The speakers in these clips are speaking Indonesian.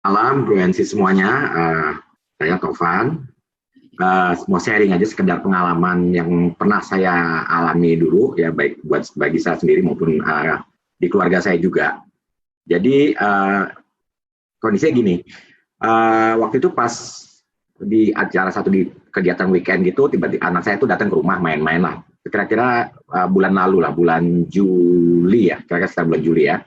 Malam, Bu Ensi semuanya. Saya Tovan. Mau sharing aja sekedar pengalaman yang pernah saya alami dulu, ya baik buat bagi saya sendiri maupun di keluarga saya juga. Jadi kondisinya gini, waktu itu pas di acara satu di kegiatan weekend gitu, tiba-tiba anak saya tuh datang ke rumah main-main lah. Kira-kira bulan lalu lah, bulan Juli ya, kira-kira sekitar bulan Juli ya.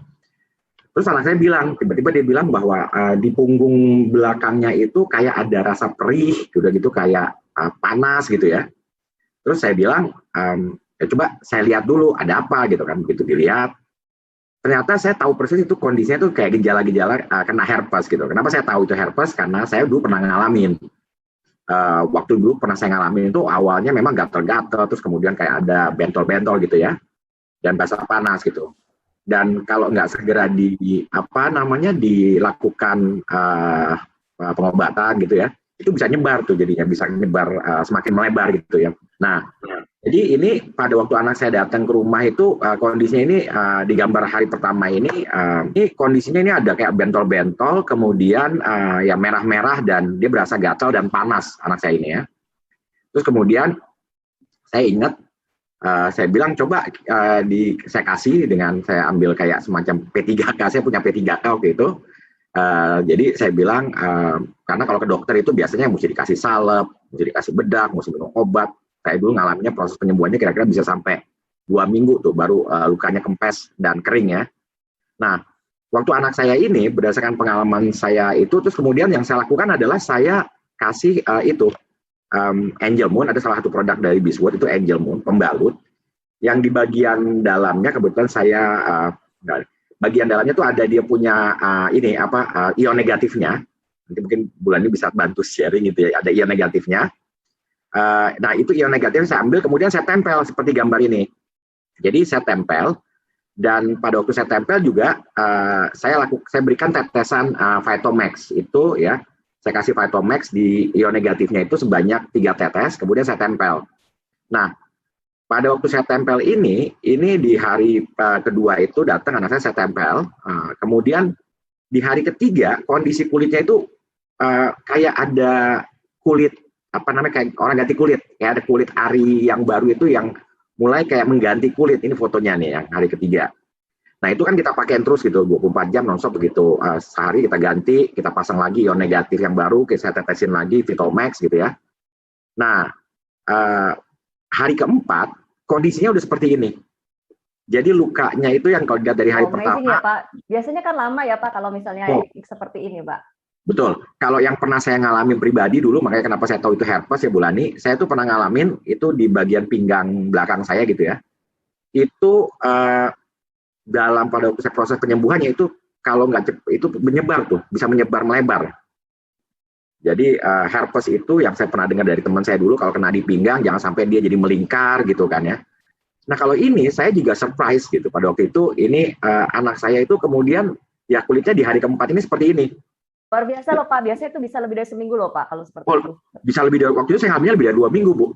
Terus anak saya bilang, tiba-tiba dia bilang bahwa di punggung belakangnya itu kayak ada rasa perih, udah gitu kayak panas gitu ya. Terus saya bilang, ya coba saya lihat dulu ada apa gitu kan. Begitu dilihat, ternyata saya tahu persis itu kondisinya tuh kayak gejala-gejala kena herpes gitu. Kenapa saya tahu itu herpes? Karena saya dulu pernah ngalamin. Waktu dulu pernah saya ngalamin itu awalnya memang gatel-gatel, terus kemudian kayak ada bentol-bentol gitu ya, dan basah panas gitu. Dan kalau nggak segera dilakukan pengobatan gitu ya, itu bisa nyebar tuh, jadinya bisa nyebar semakin melebar gitu ya. Nah, jadi ini pada waktu anak saya datang ke rumah itu kondisinya ini di gambar hari pertama ini kondisinya ini ada kayak bentol-bentol, kemudian ya merah-merah dan dia berasa gatal dan panas anak saya ini ya. Terus kemudian saya ingat, saya bilang coba saya kasih dengan saya ambil kayak semacam P3K, saya punya P3K waktu itu. Jadi saya bilang, karena kalau ke dokter itu biasanya mesti dikasih salep, mesti dikasih bedak, mesti minum obat. Saya dulu ngalaminnya proses penyembuhannya kira-kira bisa sampai 2 minggu tuh baru lukanya kempes dan kering ya. Nah, waktu anak saya ini berdasarkan pengalaman saya itu, terus kemudian yang saya lakukan adalah saya kasih Angel Moon, ada salah satu produk dari Beeswax itu Angel Moon, pembalut, yang di bagian dalamnya kebetulan saya, bagian dalamnya tuh ada dia punya ion negatifnya, nanti mungkin bulan ini bisa bantu sharing gitu ya, ada ion negatifnya. Nah itu ion negatifnya saya ambil, kemudian saya tempel seperti gambar ini. Jadi saya tempel, dan pada waktu saya tempel juga, saya berikan tetesan Vitomax itu ya. Saya kasih Vitomax di ion negatifnya itu sebanyak 3 tetes, kemudian saya tempel. Nah, pada waktu saya tempel ini di hari kedua itu datang anak saya tempel, kemudian di hari ketiga kondisi kulitnya itu kayak ada kulit, kayak orang ganti kulit, kayak ada kulit ari yang baru itu yang mulai kayak mengganti kulit. Ini fotonya nih yang hari ketiga. Nah itu kan kita pakai terus gitu 24 jam nonstop begitu, sehari kita ganti, kita pasang lagi ion negatif yang baru, kita tetesin lagi Vitomax gitu ya. Nah hari keempat kondisinya udah seperti ini. Jadi lukanya itu yang kalau dilihat dari hari pertama ya Pak, biasanya kan lama ya Pak kalau misalnya seperti ini Pak. Betul, kalau yang pernah saya ngalamin pribadi dulu, makanya kenapa saya tahu itu herpes ya Bu Lani, saya tuh pernah ngalamin itu di bagian pinggang belakang saya gitu ya. Itu dalam pada proses penyembuhannya itu kalau nggak itu menyebar tuh, bisa menyebar melebar. Jadi herpes itu yang saya pernah dengar dari teman saya dulu, kalau kena di pinggang jangan sampai dia jadi melingkar gitu kan ya. Nah kalau ini saya juga surprise gitu, pada waktu itu ini anak saya itu kemudian ya kulitnya di hari keempat ini seperti ini. Luar biasa loh Pak, biasanya itu bisa lebih dari seminggu loh Pak kalau seperti itu. Bisa lebih dari, waktu itu saya hamilnya lebih dari 2 minggu Bu.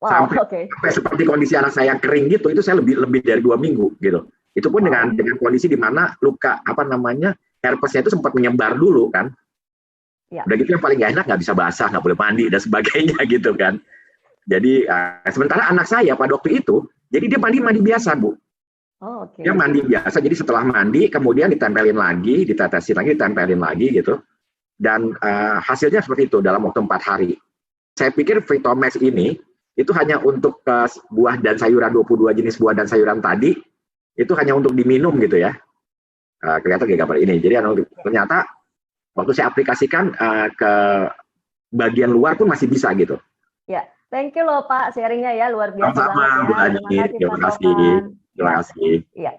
Wow, sampai seperti kondisi anak saya kering gitu, itu saya lebih dari 2 minggu gitu. Itu pun dengan kondisi di mana luka herpesnya itu sempat menyebar dulu kan. Ya. Udah gitu yang paling gak enak nggak bisa basah, nggak boleh mandi dan sebagainya gitu kan. Jadi sementara anak saya pada waktu itu, jadi dia mandi biasa Bu. Dia mandi biasa, jadi setelah mandi kemudian ditempelin lagi, ditetesin lagi, ditempelin lagi gitu. Dan hasilnya seperti itu dalam waktu 4 hari. Saya pikir Vitomax ini itu hanya untuk buah dan sayuran, 22 jenis buah dan sayuran tadi, itu hanya untuk diminum gitu ya. Kelihatan kayak gambar ini. Jadi ternyata waktu saya aplikasikan ke bagian luar pun masih bisa gitu. Ya, thank you loh Pak sharingnya ya, luar biasa. Sama-sama Bu Ani, terima kasih. Terima kasih. Iya.